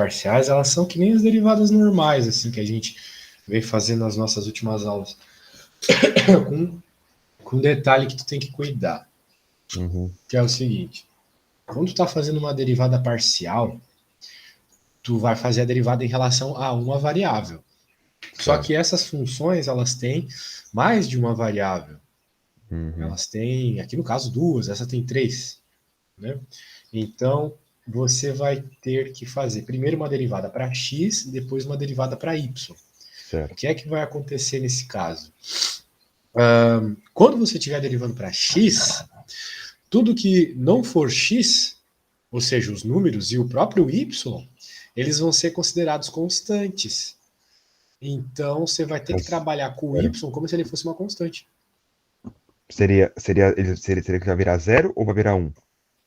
parciais, elas são que nem as derivadas normais, assim, que a gente vem fazendo nas nossas últimas aulas. com um detalhe que tu tem que cuidar, que é o seguinte, quando tu tá fazendo uma derivada parcial, tu vai fazer a derivada em relação a uma variável. Só que essas funções, elas têm mais de uma variável. Elas têm, aqui no caso, duas, essa tem três. Né? Então, você vai ter que fazer primeiro uma derivada para x, depois uma derivada para y. Certo. O que é que vai acontecer nesse caso? Quando você estiver derivando para x, tudo que não for x, ou seja, os números e o próprio y, eles vão ser considerados constantes. Então, você vai ter que trabalhar com o y como se ele fosse uma constante. Seria que vai virar 0 ou vai virar 1?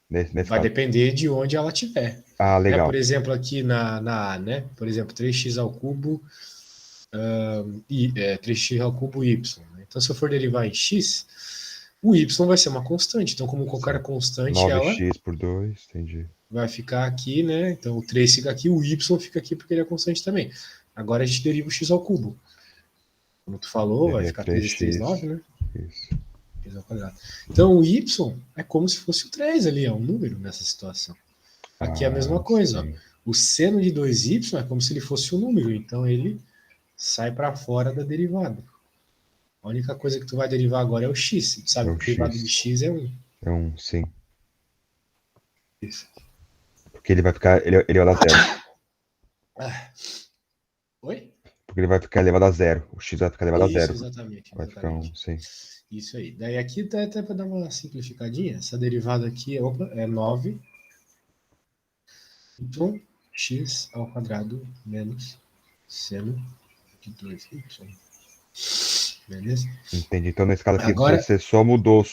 Nesse Vai caso. depender de onde ela estiver. Ah, legal. Por exemplo, aqui na A, né? Por exemplo, 3x ao cubo 3x ao cubo y. Né? Então, se eu for derivar em x, o y vai ser uma constante. Então, como qualquer constante, 9x por 2, entendi. Vai ficar aqui, né? Então, o 3 fica aqui, o y fica aqui porque ele é constante também. Agora a gente deriva o x ao cubo. Como tu falou, vai ficar 3 vezes 3, 9, né? Isso. X ao quadrado. Então, o y é como se fosse o 3 ali, é um número nessa situação. Aqui é a mesma coisa. Ó. O seno de 2y é como se ele fosse um número, então ele sai para fora da derivada. A única coisa que tu vai derivar agora é o x. Tu sabe que o derivado de x é 1. É 1, sim. Isso. Porque ele vai ficar, ele vai dar 0. Oi? Porque ele vai ficar elevado a 0. O x vai ficar elevado a 0. Exatamente. Vai ficar 1, sim. Isso aí. Daí aqui dá até para dar uma simplificadinha. Essa derivada aqui é 9. Então, x ao quadrado menos seno de 2y. Beleza? Entendi. Então, nesse caso aqui, agora, você só mudou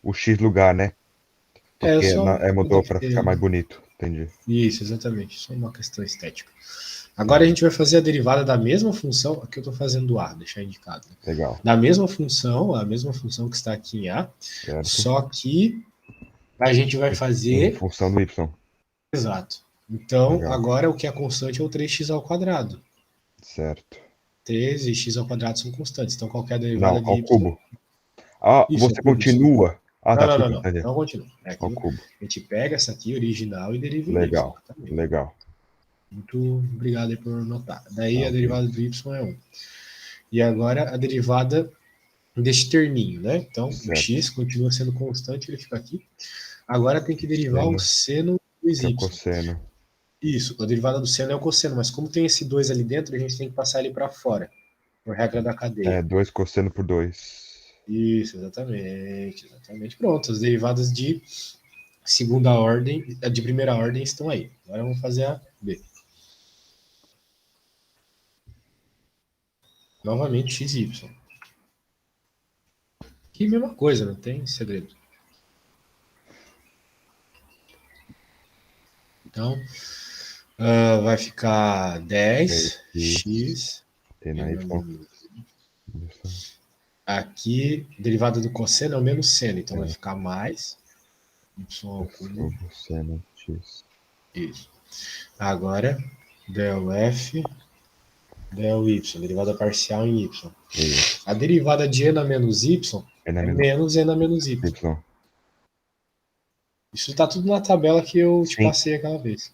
o x lugar, né? Porque mudou para ficar mais bonito. Entendi. Isso, exatamente. Só uma questão estética. Agora a gente vai fazer a derivada da mesma função. Aqui eu estou fazendo do A, deixar indicado. Né? Legal. Da mesma função, a mesma função que está aqui em A, certo. Só que a gente vai fazer... Em função do y. Exato. Então, legal. Agora o que é constante é o 3x ao quadrado. Certo. 3 e x ao quadrado são constantes. Então, qualquer derivada de y... cubo. Isso, você continua... Isso. Não continua. Ao cubo. A gente pega essa aqui, original, e deriva em legal. Legal. Muito obrigado aí por notar. Daí a derivada do y é 1. E agora a derivada deste terminho, né? Então, certo. O x continua sendo constante, ele fica aqui. Agora tem que derivar o seno do y. O cosseno. Isso, a derivada do seno é o cosseno, mas como tem esse 2 ali dentro, a gente tem que passar ele para fora, por regra da cadeia. 2 cosseno por 2. Isso, exatamente. Pronto, as derivadas de segunda ordem, de primeira ordem estão aí. Agora vamos fazer a B. Novamente x e y. Que mesma coisa, não tem segredo. Então, vai ficar 10x. Aqui, derivada do cosseno é o menos seno, então vai ficar mais y ao cubo. Seno x. Isso. Agora, del f, del y, derivada parcial em y. Isso. A derivada de n a menos y é menos n a menos y. Isso está tudo na tabela que eu te passei aquela vez.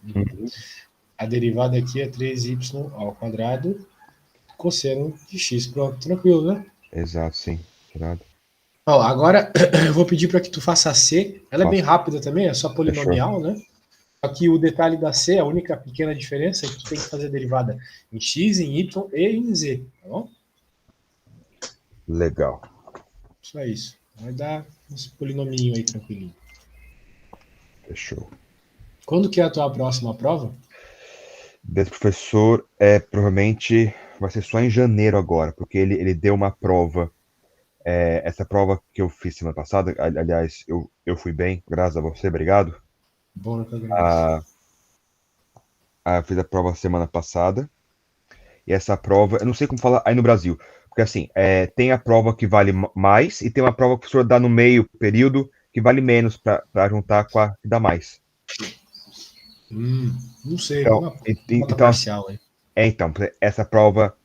A derivada aqui é 3y ao quadrado, cosseno de x. Pronto, tranquilo, né? Exato, sim. Ó, agora eu vou pedir para que tu faça a C. Ela é bem rápida também, é só polinomial, né? Aqui o detalhe da C, a única pequena diferença é que tu tem que fazer a derivada em x, em y e em z, tá bom? Legal. Só isso. Vai dar uns polinominho aí tranquilinho. Fechou. Quando que é a tua próxima prova? Desse professor, provavelmente vai ser só em janeiro agora, porque ele deu uma prova. Essa prova que eu fiz semana passada, aliás, eu fui bem, graças a você, obrigado. Bom, que eu fiz a prova semana passada. E essa prova, eu não sei como falar aí no Brasil, porque assim, tem a prova que vale mais e tem uma prova que o professor dá no meio período que vale menos para juntar com a que dá mais. Não sei, Então, uma nota então, parcial aí. então, essa prova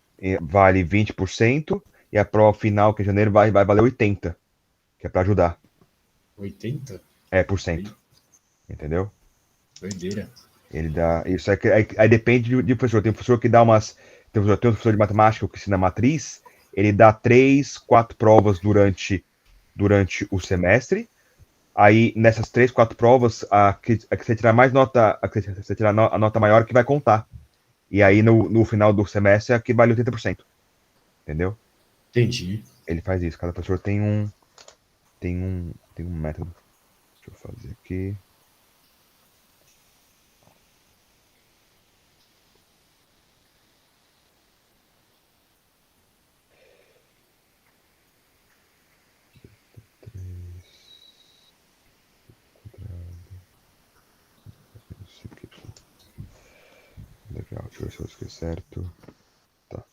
vale 20% e a prova final, que é janeiro, vai valer 80%, que é para ajudar. 80? Por Aí, cento, entendeu? doideira. Ele dá. Isso aí depende de professor. Tem professor que dá umas. Tem um professor de matemática que ensina matriz, ele dá 3, 4 provas durante o semestre. Aí, nessas 3, 4 provas, a que você tirar mais nota, a que você tirar a nota maior que vai contar. E aí, no final do semestre, é a que vale 80%. Entendeu? Entendi. Ele faz isso. Cada professor tem um método. Deixa eu fazer aqui. Legal, deixa eu ver se eu escrevi certo. Tá.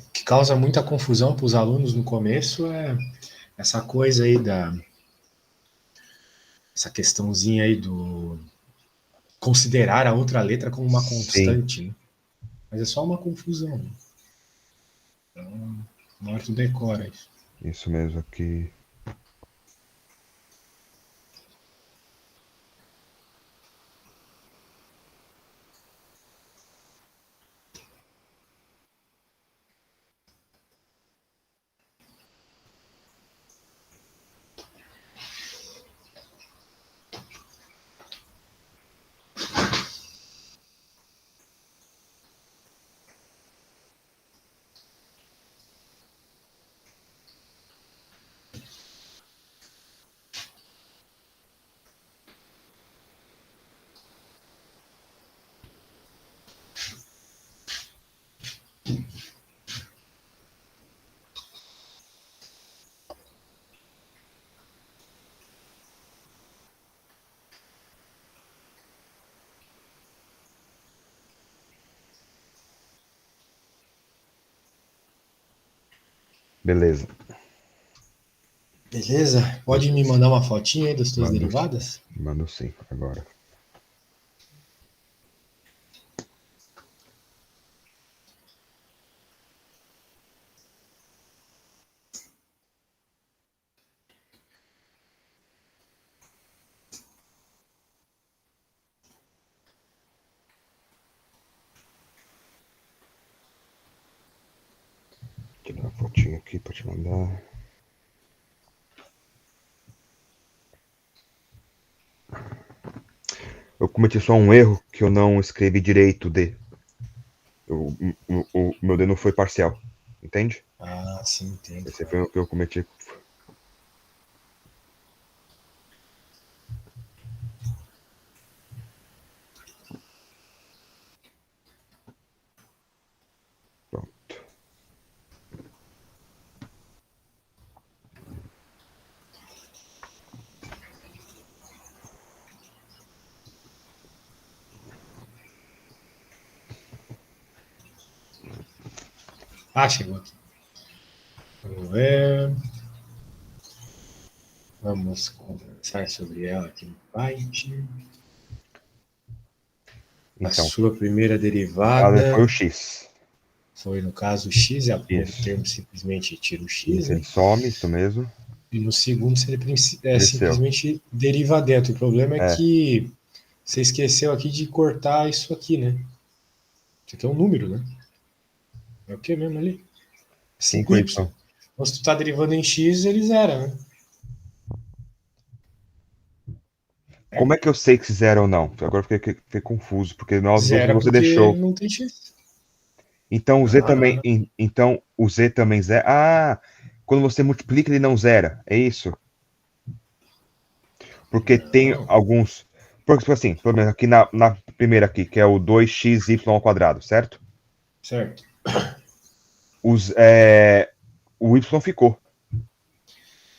O que causa muita confusão para os alunos no começo é essa coisa aí essa questãozinha aí do considerar a outra letra como uma Sim, constante, né? Mas é só uma confusão, né? Então, na hora tu decora isso. isso mesmo aqui. Beleza. Beleza? Pode me mandar uma fotinha aí das tuas Mando, derivadas? mando sim, agora. Tirar uma fotinha aqui pra te mandar. Eu cometi só um erro que eu não escrevi direito D. O meu D não foi parcial. Entende? Ah, sim, entendo. Esse foi o que eu cometi. Pronto. Ah, chegou aqui. Vamos ver. Vamos conversar sobre ela aqui no Python. A Então, sua primeira ela foi o derivada X. foi, no caso, o x, e o primeiro Isso. termo simplesmente tira o x, Isso, né? ele some, isso mesmo. E no segundo, você Desceu. simplesmente deriva dentro. O problema é É, que você esqueceu aqui de cortar isso aqui, né? Isso aqui é um número, né? É o que mesmo ali? 5Y. 5y. Então, se tu tá derivando em x, ele zera, né? Como Certo? é que eu sei que zero ou não? Agora fiquei confuso, porque nós Zera você porque deixou. não tem x. Então o Z também. Ah, Então o Z também zera. Ah! Quando você multiplica, ele não zera. É isso? Porque tem Não. alguns... Porque, assim, pelo menos aqui na primeira aqui, que é o 2xy², certo? Certo. O y ficou.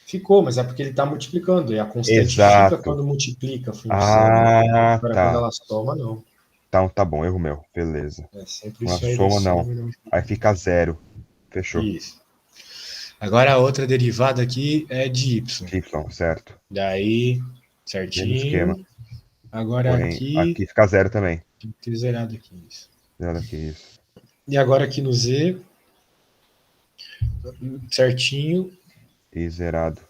Ficou, mas é porque ele está multiplicando. E a constante fica Exato. quando multiplica a função, né? Ah, Agora, quando tá. ela soma, não. Então tá bom, erro meu. Beleza. É sempre Na isso aí da soma, não. soma. Não. Aí fica 0. Fechou. Isso. Agora a outra derivada aqui é de y. Y, certo. Daí, Mesmo esquema. certinho. Agora Porém, aqui, aqui fica 0 também. tem que ter zerado aqui. Isso. Olha aqui, isso. E agora aqui no z, certinho. E zerado.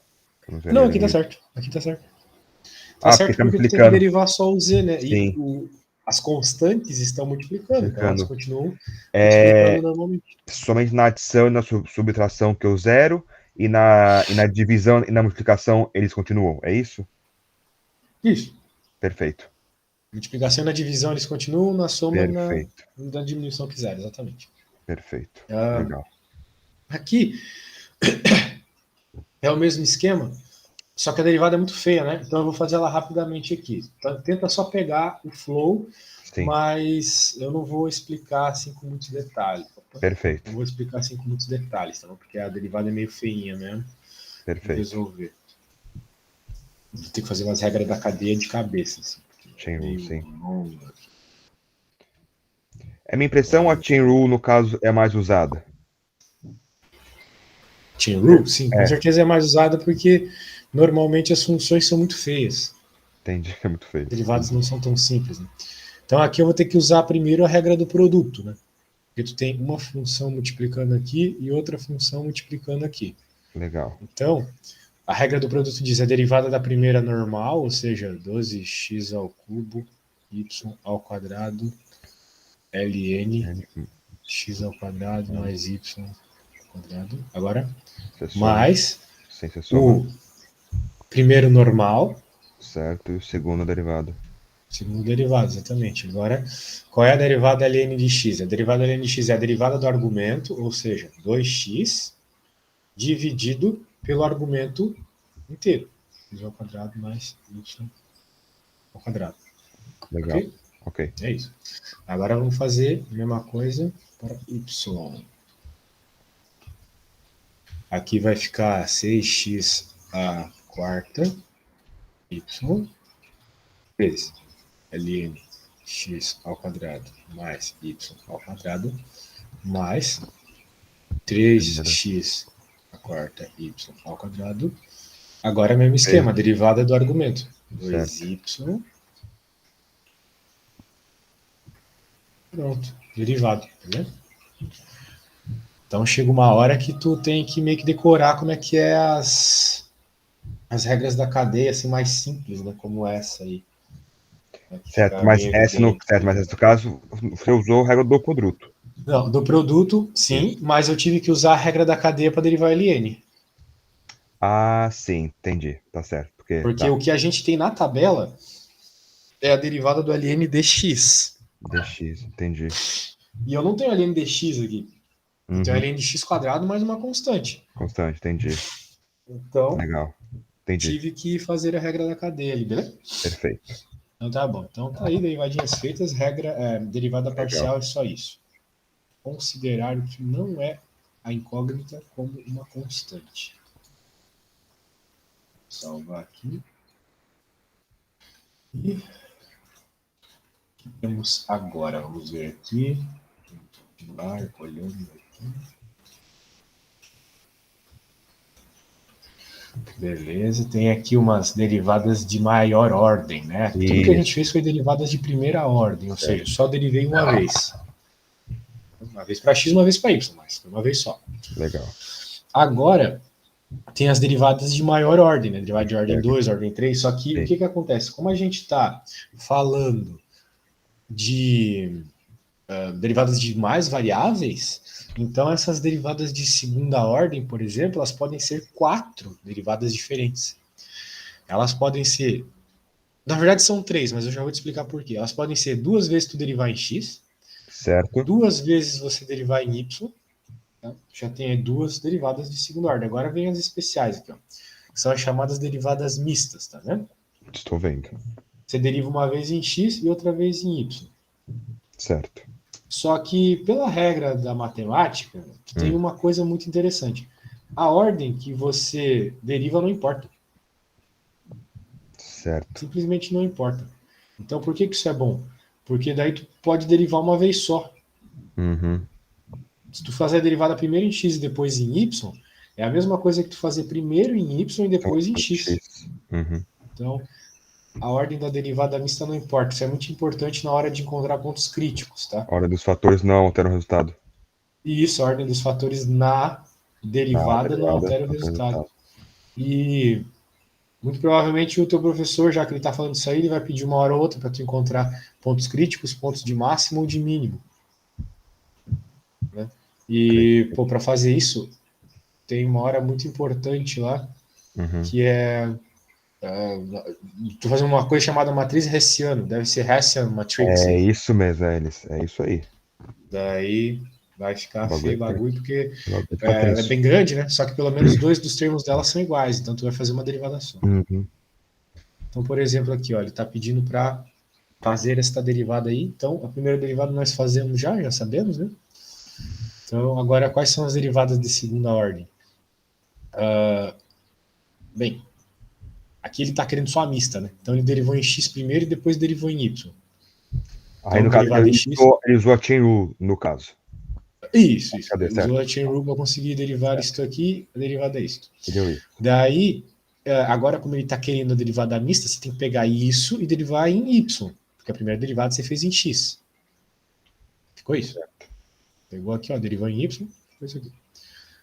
Vamos ver Não, ali aqui no tá Y. certo. Aqui tá certo. Tá Ah, porque certo tá porque tu tem que multiplicando. derivar só o z, né? E Sim, as constantes estão multiplicando, então elas multiplicando. continuam multiplicando É, normalmente. somente na adição e na subtração que eu zero, e na divisão e na multiplicação eles continuam. É isso? Isso. Perfeito. Multiplicação e na divisão eles continuam, na soma e Perfeito. na diminuição que zero, exatamente. Perfeito. Ah, Legal. aqui é o mesmo esquema, só que a derivada é muito feia, né? Então eu vou fazer ela rapidamente aqui. Então, tenta só pegar o flow, Sim. mas eu não vou explicar assim com muitos detalhes. Perfeito. Não vou explicar assim com muitos detalhes, tá? Porque a derivada é meio feinha mesmo de Perfeito. resolver. Vou ter que fazer umas regras da cadeia de cabeça. Assim, Chain rule, meio sim. longa. É minha impressão, a chain rule, no caso, é mais usada. Chain rule? Sim, com É, certeza é mais usada porque normalmente as funções são muito feias. entendi. É muito feio. Derivados não são tão simples. Né? Então aqui eu vou ter que usar primeiro a regra do produto, né? Porque tu tem uma função multiplicando aqui e outra função multiplicando aqui. Legal. Então, a regra do produto diz a derivada da primeira normal, ou seja, 12x ao cubo, y ao quadrado, ln, x ao quadrado mais y ao quadrado. Agora, Você soma. mais Sem ser soma. o primeiro normal, Certo. E o segundo derivado. segundo derivado, exatamente. Agora, qual é a derivada ln de x? A derivada ln de x é a derivada do argumento, ou seja, 2x dividido pelo argumento inteiro. X ao quadrado mais y ao quadrado. Legal. Ok? Ok. É isso. Agora vamos fazer a mesma coisa para y. Aqui vai ficar 6x a quarta y vezes ln x ao quadrado mais y ao quadrado mais 3x a quarta y ao quadrado. Agora é o mesmo esquema, derivada do argumento. 2y. Pronto, derivado, tá vendo? Então chega uma hora que tu tem que meio que decorar como é que é as regras da cadeia, assim, mais simples, né? Como essa aí. Certo, mas essa no caso, você usou a regra do produto. Não, do produto, sim, Isso. mas eu tive que usar a regra da cadeia para derivar ln. Ah, sim, entendi. Tá certo. Porque o que a gente tem na tabela é a derivada do ln dx. dx, entendi. E eu não tenho ln dx aqui. Eu tenho ln de x quadrado mais uma constante. Constante, entendi. Então, Legal. Entendi. tive que fazer a regra da cadeia ali, beleza? Perfeito. Então tá bom. Então tá aí, derivadinhas feitas, regra, derivada parcial é só isso. Considerar o que não é a incógnita como uma constante. Salvar aqui. E o que temos agora? Vamos ver aqui. Continuar olhando aqui. Beleza, tem aqui umas derivadas de maior ordem, né? Isso. Tudo que a gente fez foi derivadas de primeira ordem, ou seja, só derivei uma vez. Uma vez para x, uma vez para y, mas foi uma vez só. Legal. Agora, tem as derivadas de maior ordem, né? Derivada de ordem 2, ordem 3, só que o que acontece? Como a gente está falando de derivadas de mais variáveis, então essas derivadas de segunda ordem, por exemplo, elas podem ser 4 derivadas diferentes. Elas podem ser, na verdade são 3, mas eu já vou te explicar por quê. Elas podem ser 2 vezes tu derivar em x, certo. 2 vezes você derivar em y, tá? Já tem aí 2 derivadas de segunda ordem. Agora vem as especiais aqui, ó. São as chamadas derivadas mistas, tá vendo? Estou vendo. Você deriva uma vez em x e outra vez em y. Certo. Só que, pela regra da matemática, tem uma coisa muito interessante. A ordem que você deriva não importa. Certo. Simplesmente não importa. Então, por que isso é bom? Porque daí tu pode derivar uma vez só. Uhum. Se tu fazer a derivada primeiro em x e depois em y, é a mesma coisa que tu fazer primeiro em y e depois em x. Uhum. Então, a ordem da derivada mista não importa. Isso é muito importante na hora de encontrar pontos críticos, tá? A ordem dos fatores não altera o resultado. E isso, a ordem dos fatores na derivada não altera o resultado. E muito provavelmente o teu professor, já que ele está falando isso aí, ele vai pedir uma hora ou outra para tu encontrar pontos críticos, pontos de máximo ou de mínimo. Né? E, pô, para fazer isso, tem uma hora muito importante lá, que é tu fazer uma coisa chamada matriz Hessiano, deve ser Hessian Matrix. É isso mesmo, Elis. É isso aí. Daí vai ficar feio o bagulho, porque é tenso. bem grande, né? Só que pelo menos 2 dos termos dela são iguais, então tu vai fazer uma derivada só. Uhum. Então, por exemplo, aqui, ó, ele está pedindo para fazer esta derivada aí. Então, a primeira derivada nós fazemos já sabemos, né? Então, agora, quais são as derivadas de segunda ordem? Bem, aqui ele está querendo só a mista, né? Então, ele derivou em x primeiro e depois derivou em y. Aí, Então, no caso, derivada em x... ele usou a chain rule, no caso. Isso. Cadê, Ele usou a chain rule para conseguir derivar isto aqui, a derivada é isto. Daí, agora, como ele está querendo a derivada mista, você tem que pegar isso e derivar em y, porque a primeira derivada você fez em x. Ficou isso? Pegou aqui, ó, derivou em y, ficou isso aqui.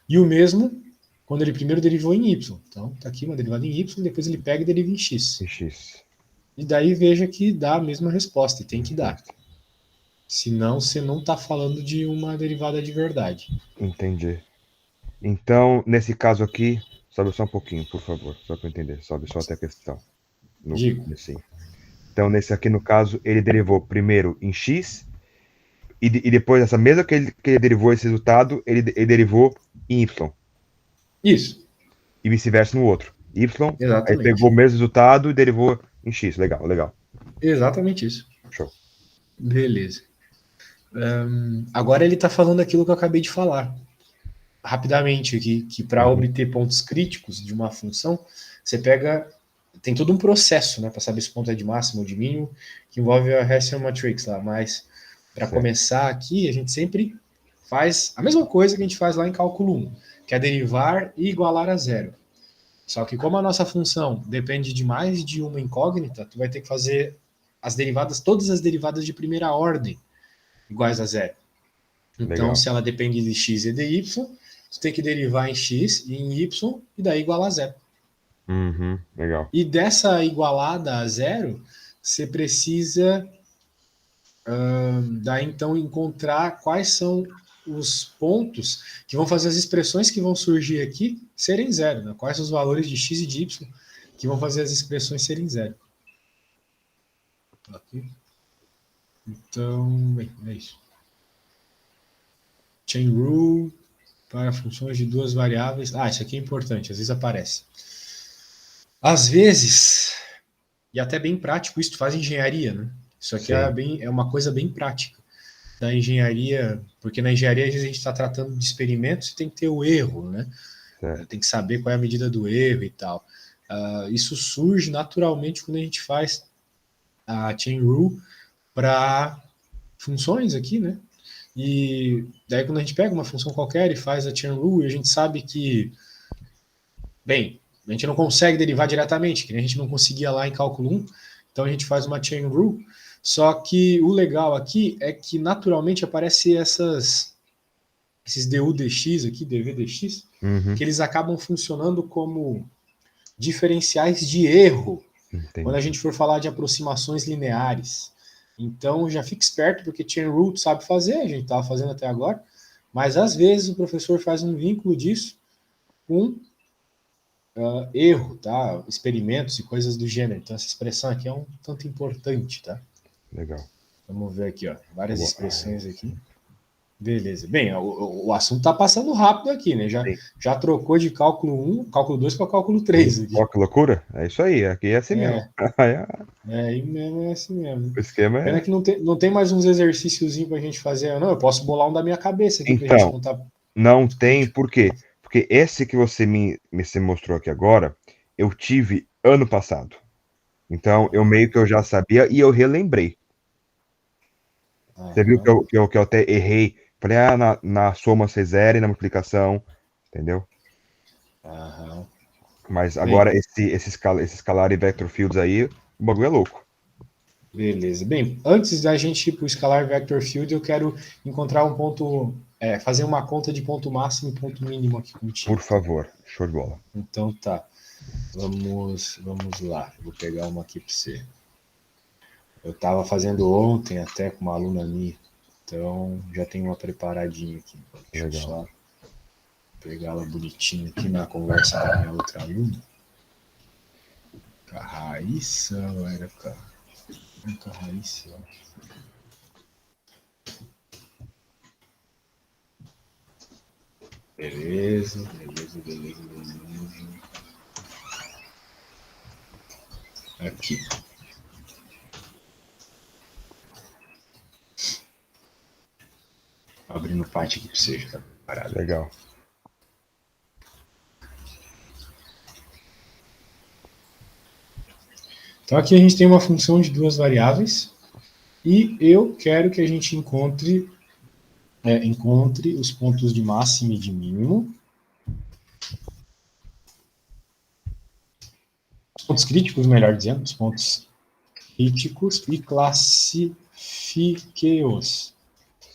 E o mesmo quando ele primeiro derivou em y. Então, tá aqui uma derivada em y, depois ele pega e deriva em x. E daí veja que dá a mesma resposta, e tem que dar. Senão, você não está falando de uma derivada de verdade. Entendi. Então, nesse caso aqui, sobe só um pouquinho, por favor, só para eu entender. Sobe só até a questão. Digo. Então, nesse aqui, no caso, ele derivou primeiro em x, e depois, essa mesma que ele derivou esse resultado, ele derivou em y. Isso. E vice-versa no outro. Y, exatamente. Aí pegou o mesmo resultado e derivou em x. Legal. Exatamente isso. Show. Beleza. Agora ele está falando aquilo que eu acabei de falar. Rapidamente aqui, que para obter pontos críticos de uma função, você pega... Tem todo um processo, né, para saber se o ponto é de máximo ou de mínimo, que envolve a Hessian Matrix lá, mas para começar aqui, a gente sempre faz a mesma coisa que a gente faz lá em cálculo 1, que é derivar e igualar a zero. Só que como a nossa função depende de mais de uma incógnita, tu vai ter que fazer as derivadas, todas as derivadas de primeira ordem iguais a zero. Então, se ela depende de x e de y, tu tem que derivar em x e em y, e daí igualar a zero. Legal. E dessa igualada a zero, você precisa daí então encontrar quais são os pontos que vão fazer as expressões que vão surgir aqui serem zero, né? Quais os valores de x e de y que vão fazer as expressões serem zero. Aqui. Então, bem, é isso. Chain rule para funções de duas variáveis. Isso aqui é importante, às vezes aparece. Às vezes, e até bem prático, isso tu faz engenharia, né? Isso aqui é uma coisa bem prática da engenharia, porque na engenharia às vezes a gente está tratando de experimentos e tem que ter o erro, né? Tem que saber qual é a medida do erro e tal. Isso surge naturalmente quando a gente faz a chain rule para funções aqui, né? E daí quando a gente pega uma função qualquer e faz a chain rule, a gente sabe que, bem, a gente não consegue derivar diretamente, que nem a gente não conseguia lá em cálculo 1, então a gente faz uma chain rule, só que o legal aqui é que naturalmente aparece esses du dx aqui, dv dx, que eles acabam funcionando como diferenciais de erro quando a gente for falar de aproximações lineares. Então já fique esperto, porque chain rule sabe fazer, a gente estava fazendo até agora, mas às vezes o professor faz um vínculo disso com erro, tá? Experimentos e coisas do gênero. Então essa expressão aqui é um tanto importante, tá? Legal. Vamos ver aqui, ó, várias expressões aqui. Beleza. Bem, o assunto está passando rápido aqui, né? Já trocou de cálculo 1, cálculo 2 para cálculo 3 aqui. Ó, que loucura. É isso aí, aqui é assim mesmo. Aí mesmo é assim mesmo. O esquema Pena é... que não tem mais uns exercíciozinhos para a gente fazer. Não, eu posso bolar um da minha cabeça aqui para a gente Então, contar. não tem, por quê? Porque esse que você me mostrou aqui agora, eu tive ano passado. Então, eu meio que eu já sabia e eu relembrei. Você viu Aham, que eu até errei. Falei, na soma você zera e na multiplicação, entendeu? aham. Mas Bem, agora esse escalar e vector fields aí, o bagulho é louco. beleza. Bem, antes da gente ir para o Scalar Vector Field, eu quero encontrar um ponto, fazer uma conta de ponto máximo e ponto mínimo aqui Por contigo, tá? favor, show de bola. Então tá, vamos lá. Vou pegar uma aqui para você. Eu estava fazendo ontem até com uma aluna minha, então já tenho uma preparadinha aqui. Deixa eu Legal. só pegá-la bonitinha aqui na conversa com a minha outra aluna. Com a Raíssa, ou era com a Raíssa? Beleza. Aqui. Abrindo parte aqui para você, já tá preparado. Legal. Então aqui a gente tem uma função de duas variáveis e eu quero que a gente encontre os pontos de máximo e de mínimo. Os pontos críticos, melhor dizendo, os pontos críticos e classifique-os.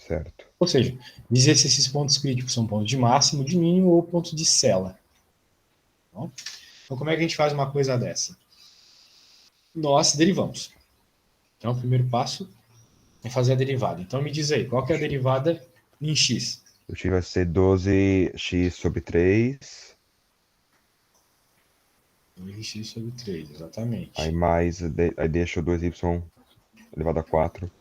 Certo. Ou seja, dizer se esses pontos críticos são pontos de máximo, de mínimo ou pontos de cela. Então, como é que a gente faz uma coisa dessa? Nós derivamos. Então, o primeiro passo é fazer a derivada. Então, me diz aí, qual que é a derivada em x? O x vai ser 12x sobre 3. 2x sobre 3, Aí exatamente. mais, aí deixa o 2y elevado a 4.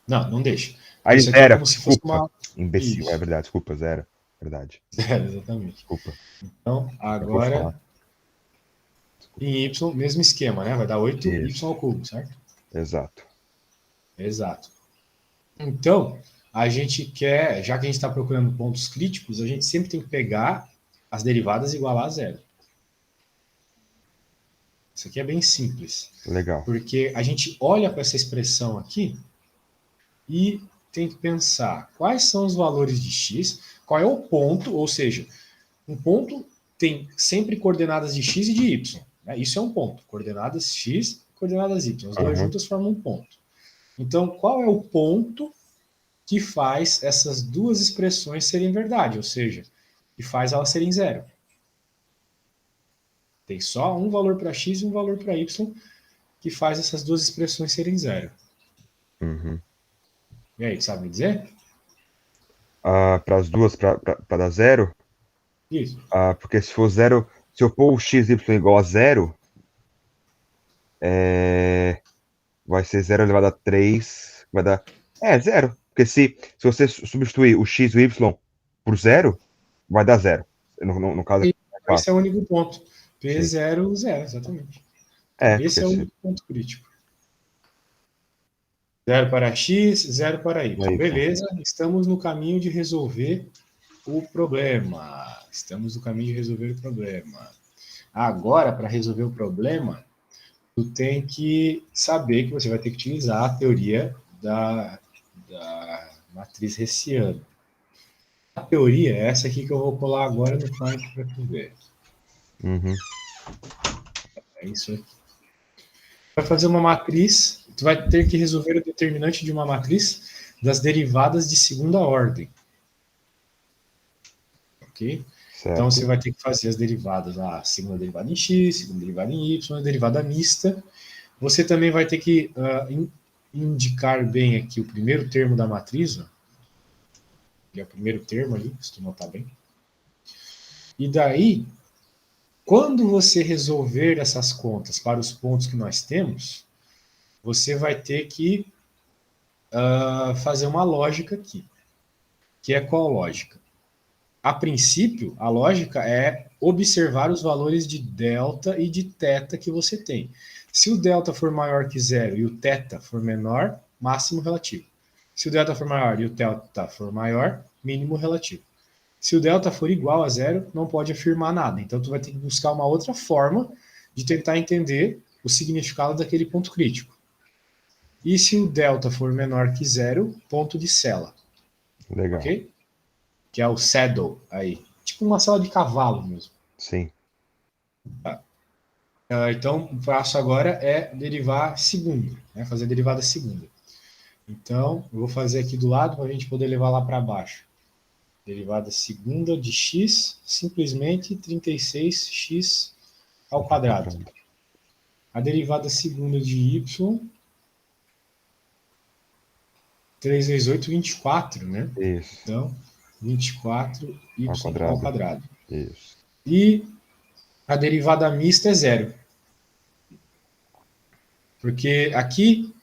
Não deixa. Porque Aí isso aqui é zero, como se fosse desculpa. uma... Imbecil, é Isso, verdade, desculpa, zero. Verdade. exatamente. Desculpa. Então, Eu vou falar. agora, em y, mesmo esquema, né? Vai dar 8y Isso, ao cubo, certo? exato. Exato. Então, a gente quer, já que a gente está procurando pontos críticos, a gente sempre tem que pegar as derivadas e igualar a zero. Isso aqui é bem simples, Legal. porque a gente olha para essa expressão aqui e tem que pensar quais são os valores de x, qual é o ponto, ou seja, um ponto tem sempre coordenadas de x e de y. Né? Isso é um ponto. Coordenadas x, coordenadas y. As duas Uhum. juntas formam um ponto. Então, qual é o ponto que faz essas duas expressões serem verdade? Ou seja, que faz elas serem zero. Tem só um valor para x e um valor para y que faz essas duas expressões serem zero. Uhum. E aí, sabe me dizer? Para as duas, para dar zero, Isso. porque se for zero, se eu pôr o x y igual a zero, vai ser 0 elevado a 3, vai dar... zero. Porque se você substituir o x e o y por zero, vai dar zero. No caso aqui, é Esse é 4. o único ponto. Sim. P0, 0, exatamente. Então, esse Porque é o se... único ponto crítico. 0 para x, 0 para y. É Y. Beleza, estamos no caminho de resolver o problema. Estamos no caminho de resolver o problema. Agora, para resolver o problema, tu tem que saber que você vai ter que utilizar a teoria da matriz hessiana. A teoria é essa aqui que eu vou colar agora no Paint para tu ver. Uhum. É isso aqui. Vai fazer uma matriz, tu vai ter que resolver o determinante de uma matriz das derivadas de segunda ordem. Ok? Então você Certo. vai ter que fazer as derivadas, a segunda derivada em x, segunda derivada em y, a derivada mista. Você também vai ter que indicar bem aqui o primeiro termo da matriz, ó, que é o primeiro termo ali, se tu notar bem. E daí, quando você resolver essas contas para os pontos que nós temos, você vai ter que fazer uma lógica aqui. que é qual lógica? A princípio, a lógica é observar os valores de delta e de θ que você tem. Se o delta for maior que zero e o θ for menor, máximo relativo. Se o delta for maior e o θ for maior, mínimo relativo. Se o delta for igual a zero, não pode afirmar nada. Então, tu vai ter que buscar uma outra forma de tentar entender o significado daquele ponto crítico. E se o delta for menor que zero, ponto de sela. Legal. Ok? Que é o saddle aí. Tipo uma sela de cavalo mesmo. Sim. Tá? Então, o passo agora é derivar segunda, né? Fazer a derivada segunda. Então, eu vou fazer aqui do lado para a gente poder levar lá para baixo. Derivada segunda de x, simplesmente 36x ao quadrado. A derivada segunda de y, 3 vezes 8, 24, né? Isso. Então, 24y ao quadrado. Isso. E a derivada mista é zero. Porque aqui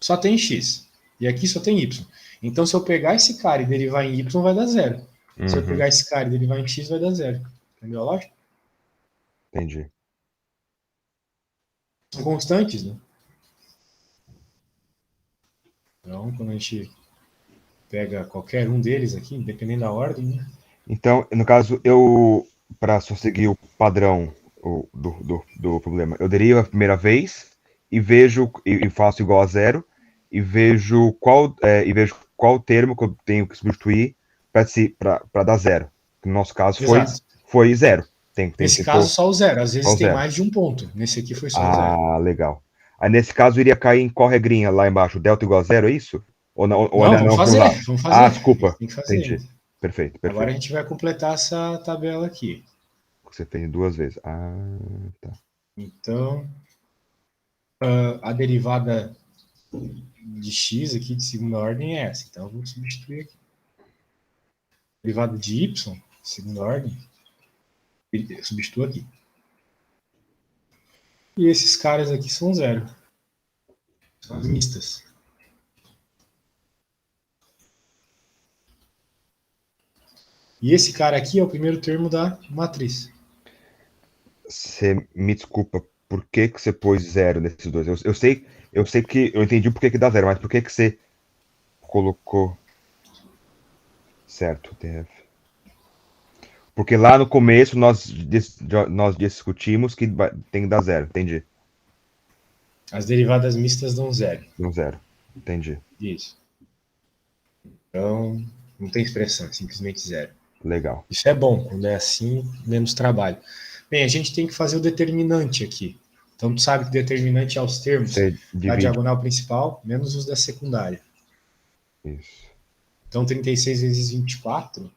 só tem x. E aqui só tem y. Então, se eu pegar esse cara e derivar em y, vai dar zero. Se eu pegar esse cara e derivar em x, vai dar zero. Entendeu a lógica? Entendi. São constantes, né? Então, quando a gente pega qualquer um deles aqui, dependendo da ordem, né? Então, no caso, para só seguir o padrão do problema, eu derivo a primeira vez e vejo e faço igual a zero e vejo qual termo que eu tenho que substituir para dar zero. No nosso caso foi zero. Nesse caso, só o zero. Às vezes tem mais de um ponto. Nesse aqui foi só o zero. Ah, legal. Aí nesse caso iria cair em qual regrinha lá embaixo? Delta igual a zero, é isso? Ou não? Ou não, vamos fazer. Ah, desculpa. Tem que fazer. Entendi. Perfeito. Agora a gente vai completar essa tabela aqui. Você fez duas vezes. Ah, tá. Então, a derivada de x aqui de segunda ordem é essa. Então, eu vou substituir aqui. Derivada de y, segunda ordem, eu substituo aqui. E esses caras aqui são zero. São as mistas. E esse cara aqui é o primeiro termo da matriz. Você me desculpa, por que você pôs zero nesses dois? Eu sei que eu entendi por que dá zero, mas por que você colocou certo, TF? Porque lá no começo nós discutimos que tem que dar zero, entendi. As derivadas mistas dão zero. Dão zero, entendi. Isso. Então, não tem expressão, é simplesmente zero. Legal. Isso é bom, quando é assim, menos trabalho. Bem, a gente tem que fazer o determinante aqui. Então, tu sabe que determinante é os termos da diagonal principal, menos os da secundária. Isso. Então, 36 vezes 24,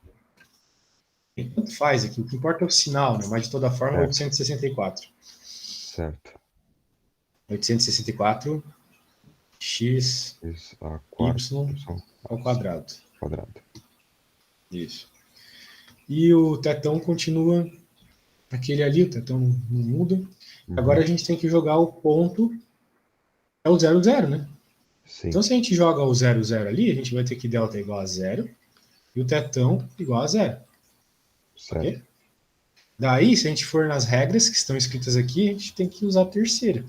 tanto faz aqui, o que importa é o sinal, né? Mas de toda forma, é 864. Certo. 864 x y ao quadrado. Isso. E o tetão continua aquele ali, o tetão não muda. Uhum. Agora a gente tem que jogar o ponto, é o 0, 0, né? Sim. Então, se a gente joga o 0, 0 ali, a gente vai ter que delta igual a 0 e o tetão igual a 0. Certo. Okay? Daí, se a gente for nas regras que estão escritas aqui, a gente tem que usar a terceira.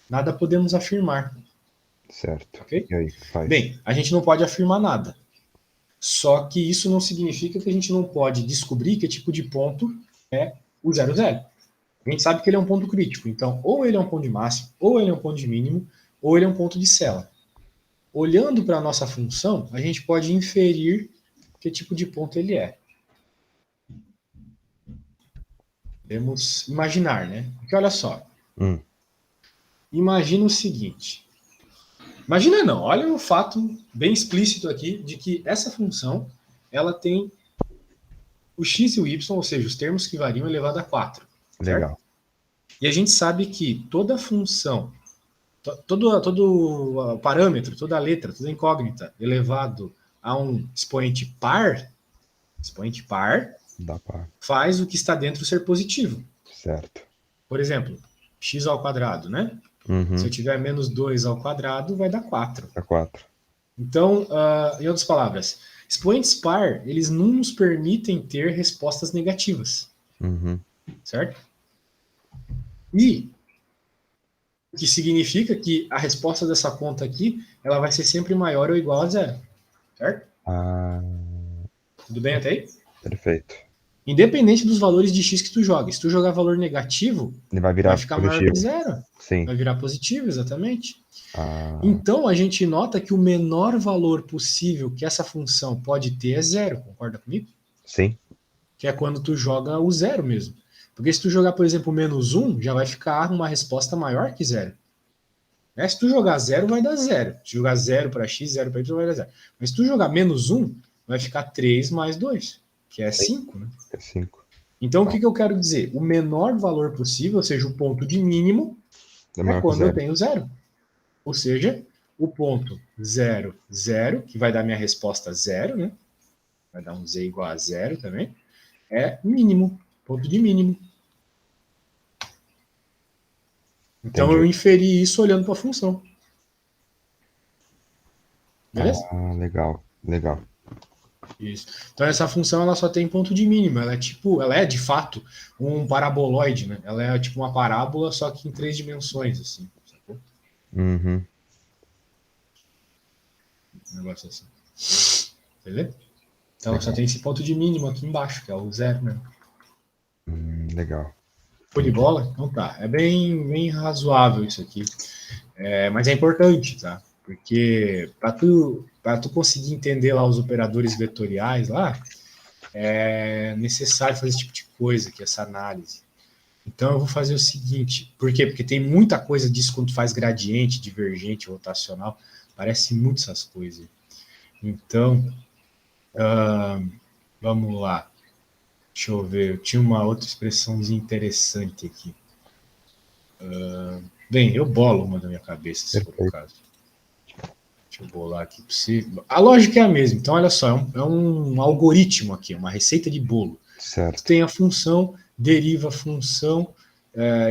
Nada podemos afirmar. Certo. Okay? E aí, faz? Bem, a gente não pode afirmar nada. Só que isso não significa que a gente não pode descobrir que tipo de ponto é o 0, 0. A gente sabe que ele é um ponto crítico. Então, ou ele é um ponto de máximo, ou ele é um ponto de mínimo, ou ele é um ponto de sela. Olhando para a nossa função, a gente pode inferir que tipo de ponto ele é. Podemos imaginar, né? Porque olha só. Imagina o seguinte. Imagina não, olha o fato bem explícito aqui de que essa função, ela tem o x e o y, ou seja, os termos que variam elevado a 4. Legal. Certo? E a gente sabe que toda função, todo parâmetro, toda letra, toda incógnita elevado a um expoente par faz o que está dentro ser positivo. Certo. Por exemplo, x ao quadrado, né? Uhum. Se eu tiver menos 2 ao quadrado, vai dar 4. Dá 4. Então, em outras palavras, expoentes par, eles não nos permitem ter respostas negativas, certo? E o que significa que a resposta dessa conta aqui, ela vai ser sempre maior ou igual a zero, certo? Tudo bem até aí? Perfeito. Independente dos valores de x que tu joga. Se tu jogar valor negativo, Ele vai vai virar ficar maior que positivo. zero. Sim. Vai virar positivo, exatamente. Então, a gente nota que o menor valor possível que essa função pode ter é zero. Concorda comigo? Sim. Que é quando tu joga o zero mesmo. Porque se tu jogar, por exemplo, menos 1, já vai ficar uma resposta maior que zero. Né? Se tu jogar zero, vai dar zero. Se jogar zero para x, zero para y, vai dar zero. Mas se tu jogar menos 1, vai ficar 3 mais 2, que é 5. Né? É 5. Então, o que eu quero dizer? O menor valor possível, ou seja, o ponto de mínimo, é maior que quando eu zero. tenho zero. Ou seja, o ponto 0, 0, que vai dar minha resposta zero, né? Vai dar um z igual a zero também, é mínimo, ponto de mínimo. Então Entendi. eu inferi isso olhando para a função. Beleza? Legal, legal. Isso. Então essa função ela só tem ponto de mínimo. Ela é tipo, ela é de fato um paraboloide, né? Ela é tipo uma parábola, só que em 3 dimensões, assim. Sacou? Uhum. Um negócio assim. Beleza? Então Legal. só tem esse ponto de mínimo aqui embaixo, que é o zero, né? Legal. Foi de Entendi. bola? Então tá. É bem razoável isso aqui. Mas é importante, tá? Porque para tu conseguir entender lá os operadores vetoriais lá, é necessário fazer esse tipo de coisa, que é essa análise. Então eu vou fazer o seguinte, por quê? Porque tem muita coisa disso quando tu faz gradiente, divergente, rotacional, parece muito essas coisas. Então, vamos lá. Deixa eu ver, eu tinha uma outra expressãozinha interessante aqui. Bem, eu bolo uma da minha cabeça, se for o Perfeito. caso. Deixa eu bolar aqui para você. A lógica é a mesma. Então, olha só, é um algoritmo aqui, uma receita de bolo. Tu Certo. tem a função, deriva a função,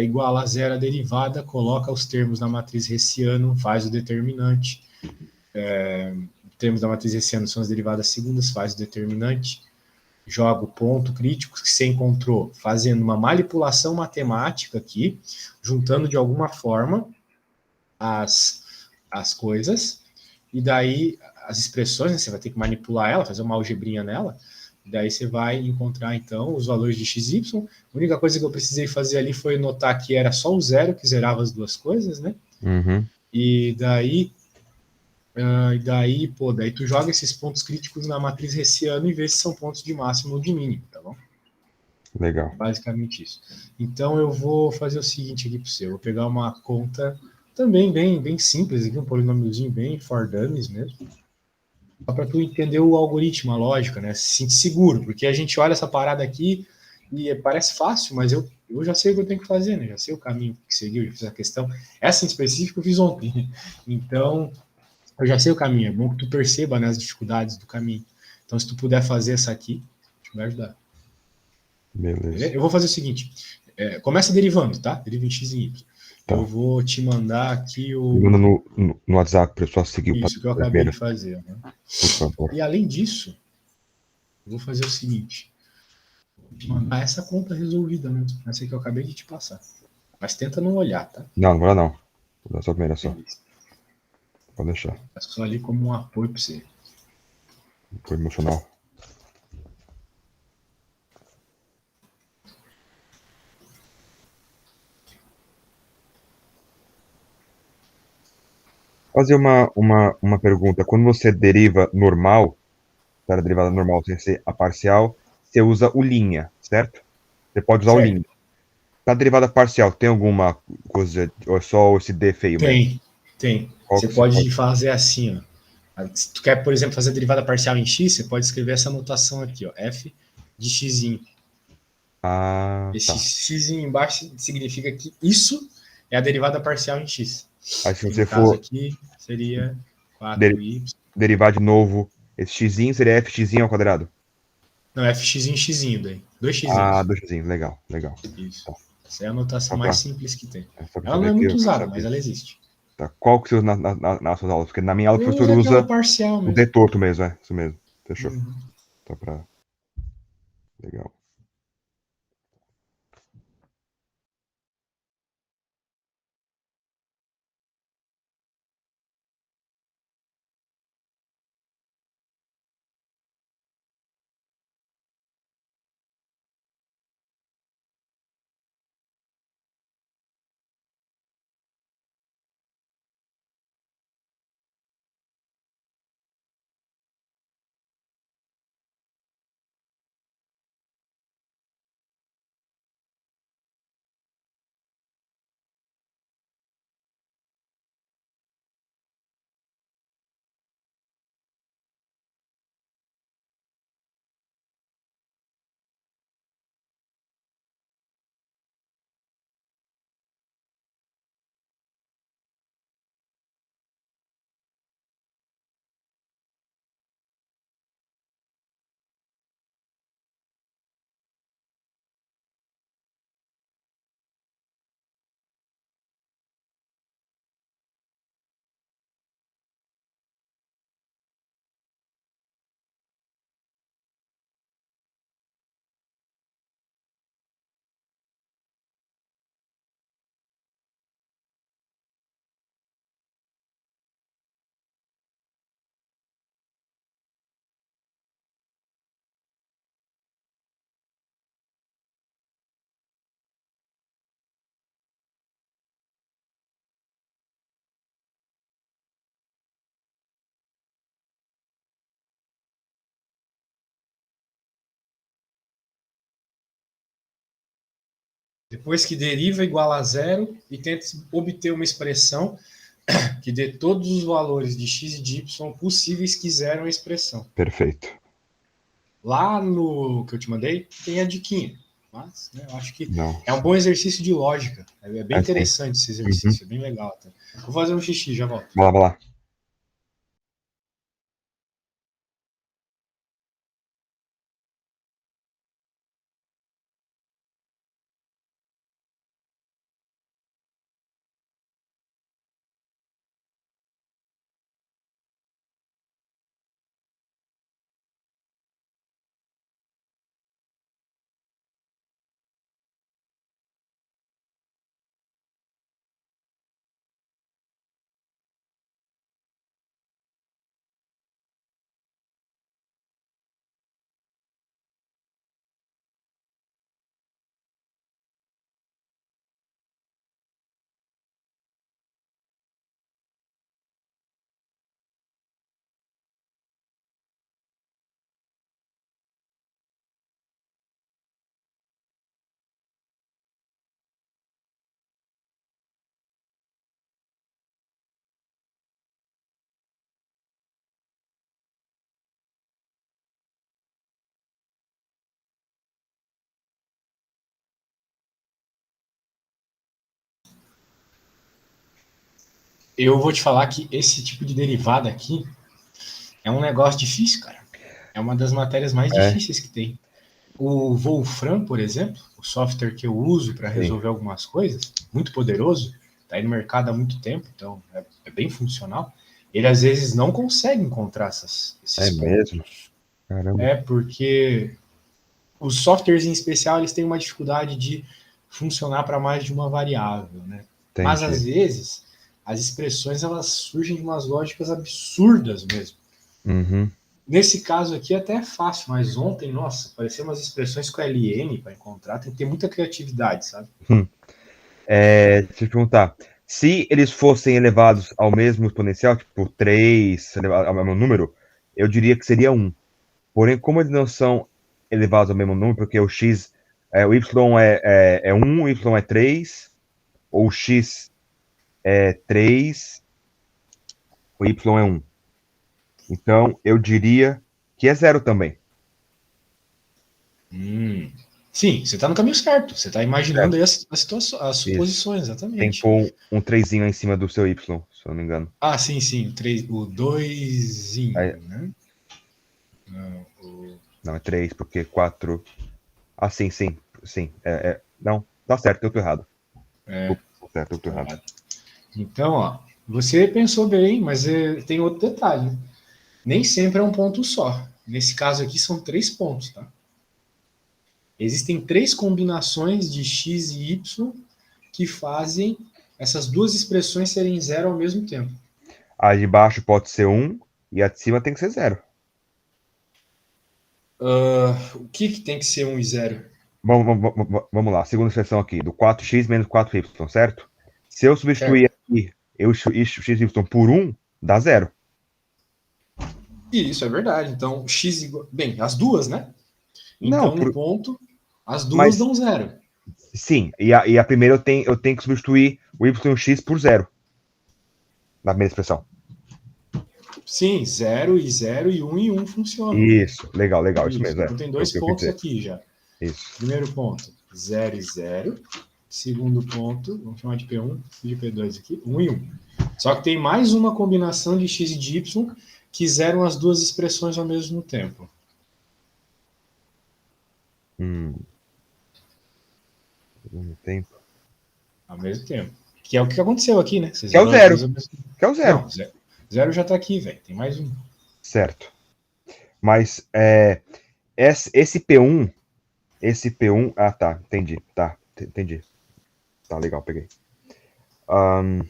igual a zero a derivada, coloca os termos na matriz Hessiano, faz o determinante. Termos da matriz Hessiano são as derivadas segundas, faz o determinante. Joga o ponto crítico que você encontrou, fazendo uma manipulação matemática aqui, juntando de alguma forma as coisas, e daí as expressões, né, você vai ter que manipular ela, fazer uma algebrinha nela, daí você vai encontrar, então, os valores de x, y. A única coisa que eu precisei fazer ali foi notar que era só o zero que zerava as duas coisas, né? Uhum. E daí, pô, daí tu joga esses pontos críticos na matriz Hessiano e vê se são pontos de máximo ou de mínimo, tá bom? Legal. Basicamente isso. Então eu vou fazer o seguinte aqui para você. Eu vou pegar uma conta também bem simples aqui, um polinômiozinho bem for dummies mesmo. Só para tu entender o algoritmo, a lógica, né? Se sentir seguro, porque a gente olha essa parada aqui e parece fácil, mas eu já sei o que eu tenho que fazer, né? Já sei o caminho que seguir, já fiz a questão. Essa em específico eu fiz ontem. Então, eu já sei o caminho. É bom que tu perceba, né, as dificuldades do caminho. Então, se tu puder fazer essa aqui, vai ajudar. Beleza. Eu vou fazer o seguinte: começa derivando, tá? Deriva em x e y. Eu Tá. vou te mandar aqui Me manda no WhatsApp para eu só seguir o isso que eu padrão acabei de primeiro, fazer. Né? por favor. E além disso, eu vou fazer o seguinte: vou te mandar essa conta resolvida mesmo, essa que eu acabei de te passar. Mas tenta não olhar, tá? Não, agora não. Vou dar só a primeira só. Beleza. Pode deixar. É só ali como um apoio para você. Foi emocional. Fazer uma pergunta. Quando você deriva normal, para a derivada normal sem ser a parcial, você usa o linha, certo? Você pode usar o Certo? linha. Para a derivada parcial, tem alguma coisa, ou é só esse D feio mesmo? Tem. Qual Você que você pode? pode fazer assim, ó. Se tu quer, por exemplo, fazer a derivada parcial em x, você pode escrever essa notação aqui, ó, f de x. Ah, Esse tá. x embaixo significa que isso é a derivada parcial em x. Aí se Que no você caso for aqui seria de- 4y. derivar de novo, esse x seria fx ao quadrado. Não, fx em x daí. Dois Ah, x. 2x. Legal, legal. Isso. Tá. Essa é a notação Só mais pra, simples que tem. só pra Ela não saber é que muito eu usada, mas sabia. ela existe. Tá. Qual que você usa nas suas aulas? Porque na minha aula o professor usa parcial o mesmo. D torto mesmo, isso mesmo. Fechou. Tá pra... Legal. Depois que deriva igual a zero e tenta obter uma expressão que dê todos os valores de x e de y possíveis que zeram a expressão. Perfeito. Lá no que eu te mandei, tem a diquinha. Mas, né, eu acho que Não. é um bom exercício de lógica. É bem interessante esse exercício, Uhum. é bem legal. Tá? Vou fazer um xixi, já volto. Vai lá. Eu vou te falar que esse tipo de derivada aqui é um negócio difícil, cara. É uma das matérias mais difíceis que tem. O Wolfram, por exemplo, o software que eu uso para resolver algumas coisas, muito poderoso, está aí no mercado há muito tempo, então é bem funcional. Ele às vezes não consegue encontrar esses pontos. Mesmo? Caramba. É porque os softwares em especial eles têm uma dificuldade de funcionar para mais de uma variável, né? Entendi. Mas às vezes as expressões elas surgem de umas lógicas absurdas mesmo. Uhum. Nesse caso aqui até é fácil, mas ontem, nossa, apareceram umas expressões com LN para encontrar, tem que ter muita criatividade, sabe? Deixa eu te perguntar, se eles fossem elevados ao mesmo exponencial, tipo 3, ao mesmo número, eu diria que seria 1. Porém, como eles não são elevados ao mesmo número, porque o x, o y é 1, o y é 3, ou o x é 3, o y é 1. Então, eu diria que é 0 também. Sim, você está no caminho certo. Você está imaginando aí as Tem suposições, que exatamente. pôr um 3 em cima do seu y, se eu não me engano. Ah, sim, o 2, Aí, né? não, é 3, porque 4... Ah, sim. Não, tá certo, eu tô errado. Desculpa, tá certo, eu tô errado. Então, ó, Você pensou bem, mas tem outro detalhe. Nem sempre é um ponto só. Nesse caso aqui são 3 pontos, tá? Existem 3 combinações de x e y que fazem essas duas expressões serem zero ao mesmo tempo. A de baixo pode ser 1 e a de cima tem que ser 0. O que tem que ser 1 e 0? Vamos lá, segunda expressão aqui, do 4x menos 4y, certo? Se eu substituir Certo. aqui x e y por 1, dá 0. E isso é verdade. Então, x igual. Bem, as duas, né? Não, Então, no ponto, as duas mas dão zero. sim, e a primeira eu tenho que substituir o y e o x por 0 na primeira expressão. Sim, 0 e 1 funcionam. Isso, legal, isso Isso. mesmo, Então, tem foi o 2 que eu quis pontos dizer. aqui já. Isso. Primeiro ponto, 0 e 0. Segundo ponto, vamos chamar de P1 e de P2 aqui, 1 e 1. Só que tem mais uma combinação de x e de y que zeram as duas expressões ao mesmo tempo. Ao mesmo tempo. Ao mesmo tempo. Que é o que aconteceu aqui, né? Você Que é o zerou as 0. duas ao mesmo tempo. Que é o 0. Não, zero já tá aqui, velho. Tem mais um. Certo. Mas esse P1, ah, tá, entendi, tá, entendi. Tá, legal, peguei. Um,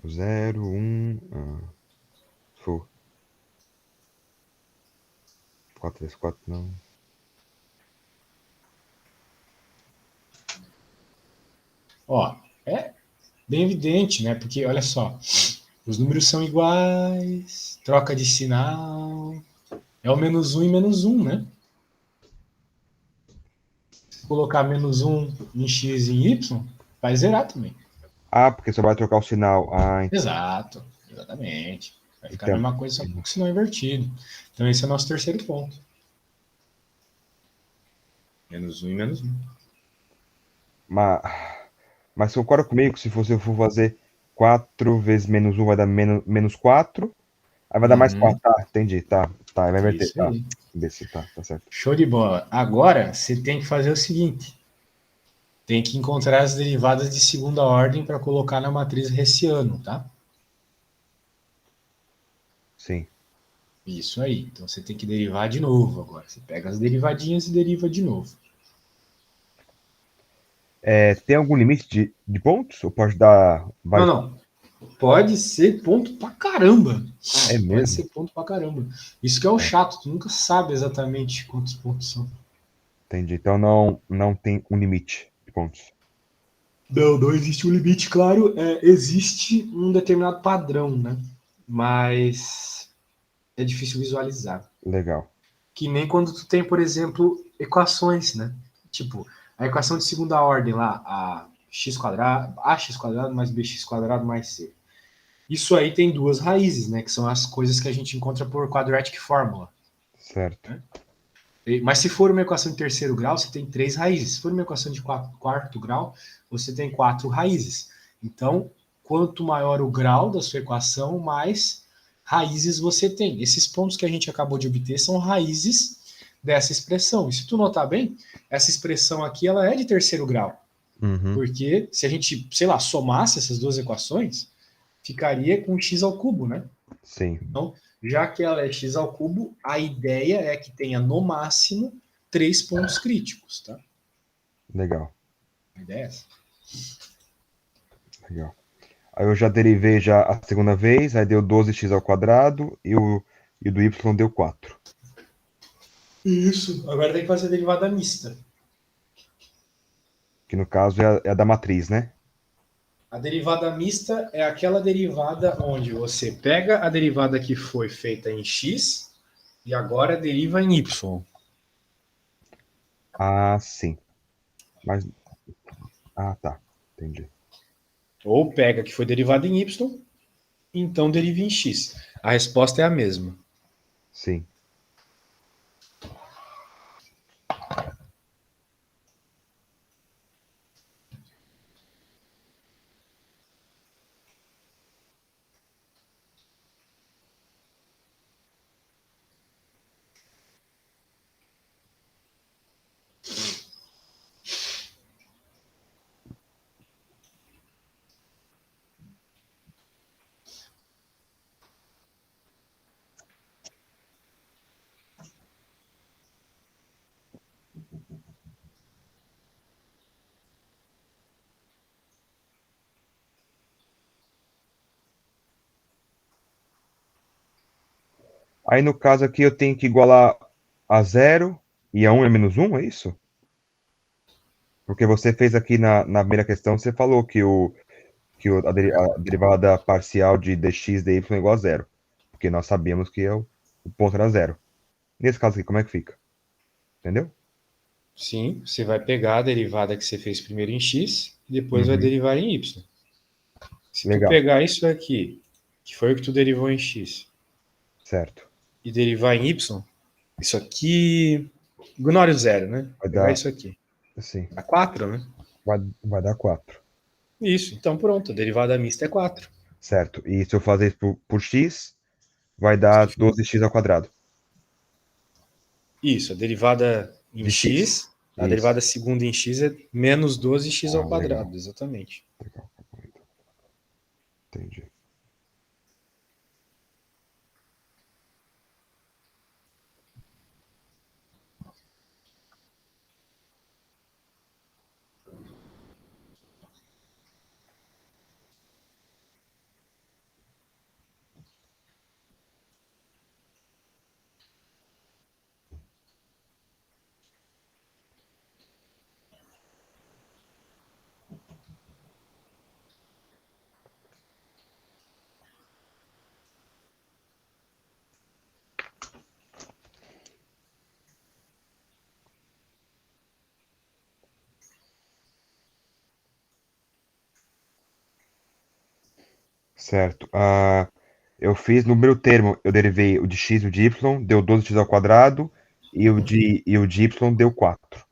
0, 1, 4, 3, 4, não. Ó, é bem evidente, né? Porque, olha só, os números são iguais, troca de sinal, é o menos um e menos um, né? Se colocar menos um em x e em y, vai zerar também. Ah, porque você vai trocar o sinal. Exato, exatamente. Vai ficar a Então, mesma coisa, só que com o sinal invertido. Então esse é o nosso terceiro ponto. Menos um e menos um. mas, mas concorda comigo que se você for fazer 4 vezes menos 1 vai dar menos 4, aí vai dar mais 4. Uhum, Tá, entendi, tá, vai inverter, isso tá. aí. Desse, tá certo. Show de bola. Agora você tem que fazer o seguinte: tem que encontrar as derivadas de segunda ordem para colocar na matriz Hessiano, tá? Sim. Isso aí. Então você tem que derivar de novo agora. Você pega as derivadinhas e deriva de novo. Tem algum limite de pontos? Ou pode dar Não, vários? não. Pode ser ponto pra caramba. É Pode mesmo? ser ponto pra caramba. Isso que é o chato, tu nunca sabe exatamente quantos pontos são. Entendi. Então não tem um limite de pontos. Não, não existe um limite, claro, existe um determinado padrão, né? Mas é difícil visualizar. Legal. Que nem quando tu tem, por exemplo, equações, né? Tipo, a equação de segunda ordem lá, ax quadrado mais bx quadrado mais c. Isso aí tem duas raízes, né? Que são as coisas que a gente encontra por quadratic formula. Certo. Né? Mas se for uma equação de terceiro grau, você tem 3 raízes. Se for uma equação de quarto grau, você tem 4 raízes. Então, quanto maior o grau da sua equação, mais raízes você tem. Esses pontos que a gente acabou de obter são raízes dessa expressão. E se tu notar bem, essa expressão aqui ela é de terceiro grau. Uhum. Porque se a gente, sei lá, somasse essas duas equações, ficaria com x ao cubo, né? Sim. Então, já que ela é x ao cubo, a ideia é que tenha no máximo 3 pontos críticos, tá? Legal. A ideia é essa. Legal. Aí eu já derivei já a segunda vez, aí deu 12x ao quadrado e o do y deu 4. Isso. Agora tem que fazer a derivada mista. Que no caso é a da matriz, né? A derivada mista é aquela derivada onde você pega a derivada que foi feita em x e agora deriva em y. Ah, sim. Mas. Ah, tá. Entendi. Ou pega que foi derivada em y, então deriva em x. A resposta é a mesma. Sim. Aí no caso aqui eu tenho que igualar a 0 e a 1 é menos 1, é isso? Porque você fez aqui na primeira questão, você falou que a derivada parcial de dx dy é igual a 0. Porque nós sabíamos que o ponto era 0. Nesse caso aqui, como é que fica? Entendeu? Sim, você vai pegar a derivada que você fez primeiro em x e depois vai Uhum. derivar em y. Se tu Legal. pegar isso aqui, que foi o que tu derivou em x, Certo. e derivar em y, isso aqui. Ignore o zero, né? Vou Vai pegar dar, isso aqui. assim, Dá 4, né? vai dar 4. Isso, então pronto, a derivada mista é 4. Certo. E se eu fazer isso por x, vai dar 12x ao quadrado. Isso, a derivada em De x. x, a Isso. derivada segunda em x é menos 12x ao Ah, legal. quadrado, exatamente. Legal. Entendi. Certo. Eu fiz no primeiro termo, eu derivei o de x e o de y, deu 12x ao quadrado, e o de y deu 4.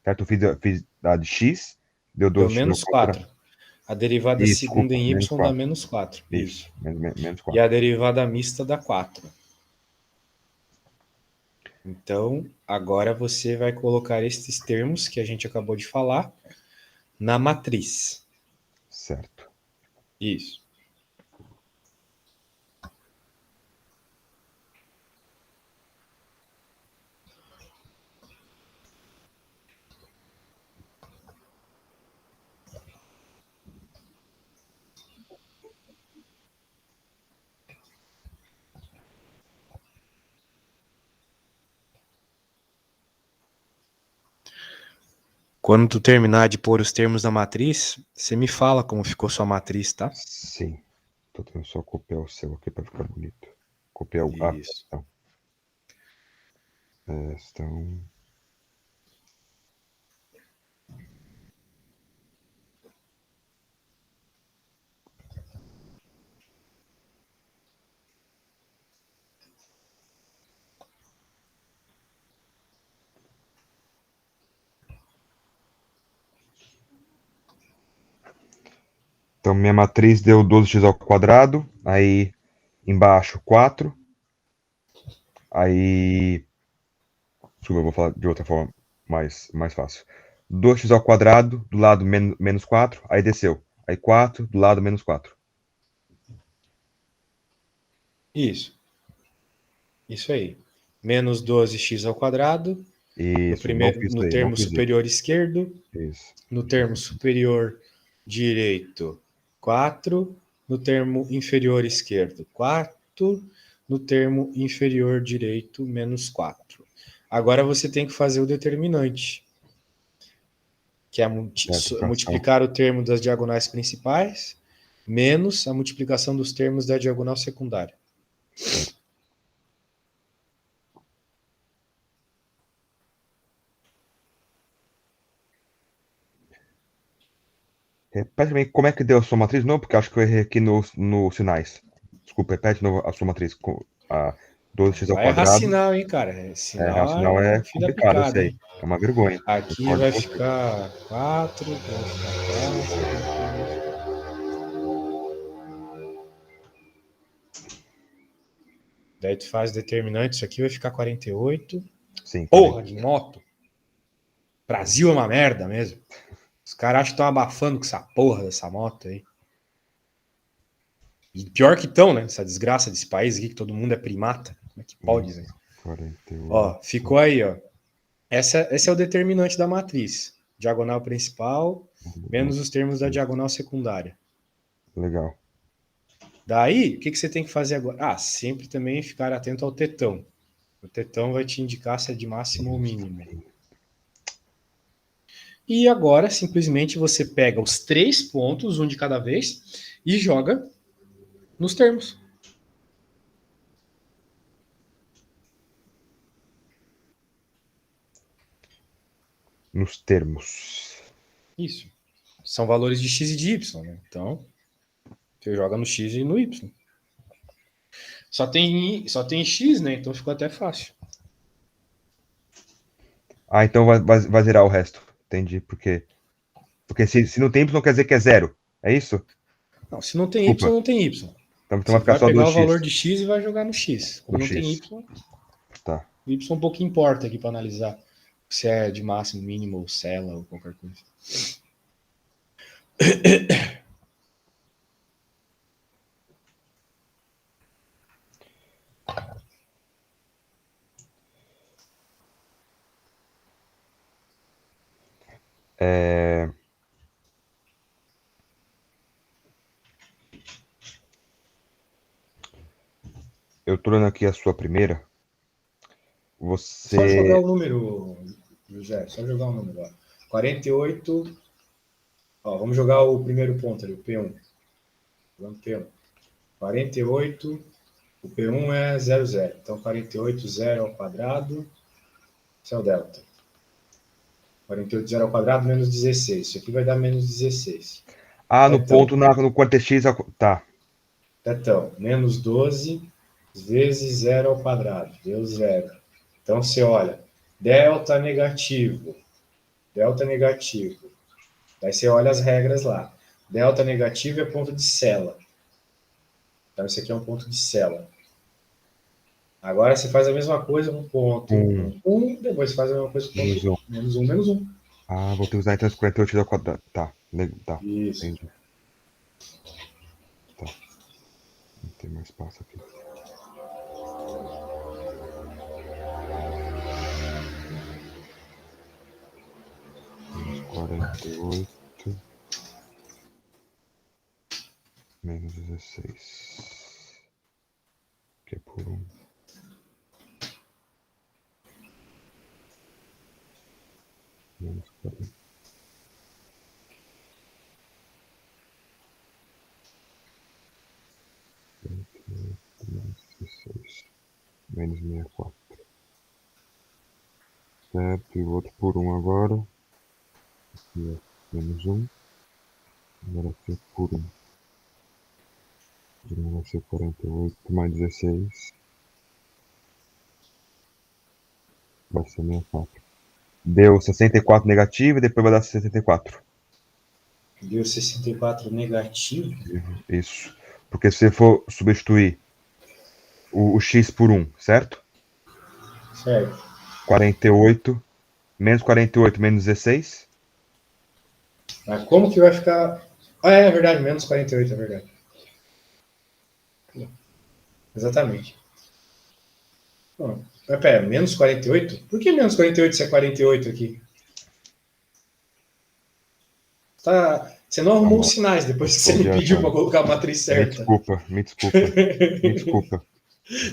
Certo? Eu fiz a de x, deu Deu 12x ao menos quadrado. 4. A derivada Isso, segunda desculpa, em menos y dá 4. menos 4. Isso, Isso. menos E a 4. derivada mista dá 4. Então, agora você vai colocar estes termos que a gente acabou de falar na matriz. Certo. Isso. Quando tu terminar de pôr os termos da matriz, você me fala como ficou sua matriz, tá? Sim. Tô tentando só copiar o seu aqui para ficar bonito. Copiar a Isso. questão. Questão. Então, minha matriz deu 12x ao quadrado, aí embaixo 4, aí. Desculpa, eu vou falar de outra forma mais fácil. 2x ao quadrado, do lado menos 4, aí desceu. Aí 4, do lado menos 4. Isso. Isso aí. Menos 12x ao quadrado. No Isso, não primeiro, fiz isso no aí, não termo fiz isso. superior esquerdo. Isso. No termo superior direito, 4. No termo inferior esquerdo, 4. No termo inferior direito, menos 4. Agora você tem que fazer o determinante, que é Certificação. multiplicar o termo das diagonais principais menos a multiplicação dos termos da diagonal secundária. Certo. Repete bem como é que deu a sua matriz? Não, porque acho que eu errei aqui nos sinais. Desculpa, repete a sua matriz. A 12x ao Vai errar quadrado. sinal, hein, cara? Sinal Racional é é fio da complicado, eu picada, sei. hein? É uma vergonha. Aqui Concordo vai com você. ficar 4, vai ficar 4. Daí tu faz determinante, isso aqui vai ficar 48. Sim, Porra 40. de moto. Brasil é uma merda mesmo. Os caras acham que estão abafando com essa porra dessa moto aí. E pior que estão, né? Essa desgraça desse país aqui, que todo mundo é primata. Como é que pode, né? 48. Ó, ficou aí, ó. Esse é o determinante da matriz. Diagonal principal menos os termos da diagonal secundária. Legal. Daí, o que você tem que fazer agora? Sempre também ficar atento ao tetão. O tetão vai te indicar se é de máximo ou mínimo. E agora, simplesmente, você pega os 3 pontos, um de cada vez, e joga nos termos. Nos termos. Isso. São valores de x e de y, né? Então, você joga no x e no y. Só tem x, né? Então ficou até fácil. Então vai zerar o resto. Entendi. Porque se não tem y, quer dizer que é zero. É isso? Não, se não tem Desculpa. y, não tem y. Então Você vai ficar vai só pegar 2x. o valor de x e vai jogar no x. Como No não tem x. y, Tá. y um pouco importa aqui para analisar se é de máximo, mínimo, ou cela, ou qualquer coisa. Eu tô olhando aqui a sua primeira. Só jogar Você. o número, José. Só jogar o número. Ó. 48. Ó, vamos jogar o primeiro ponto ali, o P1. Jogando P1. 48. O P1 é 0, 0. Então, 48, 0 ao quadrado. Isso é o delta. 48, 0 ao quadrado, menos 16. Isso aqui vai dar menos 16. No ponto no 40x. Tá. Então, menos 12 vezes 0 ao quadrado. Deu 0. Então, você olha, delta negativo. Delta negativo. Daí você olha as regras lá. Delta negativo é ponto de cela. Então, esse aqui é um ponto de cela. Agora você faz a mesma coisa no ponto 1, depois você faz a mesma coisa no ponto menos 1, menos 1. Vou ter que usar então esse 48x ao quadrado. Tá. Isso. Entendi. Tá. Não tem mais espaço aqui. Menos 48. Menos 16. Que é por 1. Menos 40. Menos 16. Menos 64. Certo, e o outro por 1 agora. Aqui é menos 1. Agora aqui é por 1. Vai ser 48 mais 16. Vai ser 64. Deu 64 negativo e depois vai dar 64. Deu 64 negativo? Isso. Porque se você for substituir o x por 1, certo? Certo. 48. Menos 48 menos 16. Mas como que vai ficar... é verdade, menos 48, é verdade. Exatamente. Bom, pera, menos 48? Por que menos 48 se é 48 aqui? Você não arrumou os sinais depois que você me pediu para colocar a matriz certa. Me desculpa.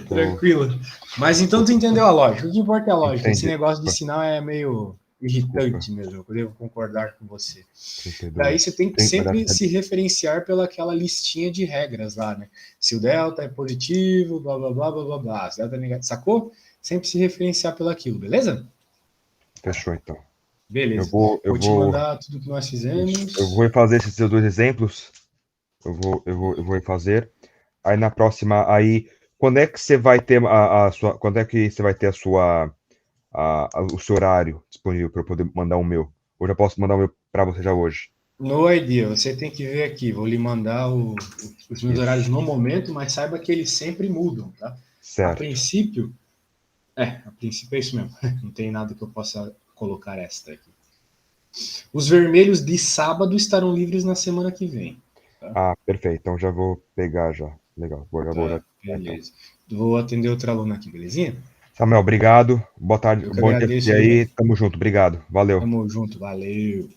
Tranquilo. Mas então tu entendeu a lógica. O que importa é a lógica. Entendi. Esse negócio de sinal é meio irritante mesmo. Eu devo concordar com você. 32. Daí você tem que sempre se referenciar pelaquela listinha de regras lá, né? Se o delta é positivo, blá, blá, blá, blá, blá, blá. Se o delta é negativo, sacou? Sempre se referenciar pelaquilo, beleza? Fechou, então. Beleza. Eu vou te mandar tudo que nós fizemos. Eu vou refazer esses dois exemplos. Eu vou refazer. Aí na próxima, quando é que você vai ter a sua, quando é que você vai ter o seu horário disponível para eu poder mandar o meu? Ou já posso mandar o meu para você já hoje? No idea, você tem que ver aqui. Vou lhe mandar os meus horários no momento, mas saiba que eles sempre mudam, tá? Certo. A princípio é isso mesmo. Não tem nada que eu possa colocar extra aqui. Os vermelhos de sábado estarão livres na semana que vem. Tá? Perfeito. Então já vou pegar já. Legal. Beleza. Então. Vou atender outra aluna aqui, belezinha? Samuel, obrigado. Boa tarde. Bom dia aí. Tamo junto. Obrigado. Valeu. Tamo junto. Valeu.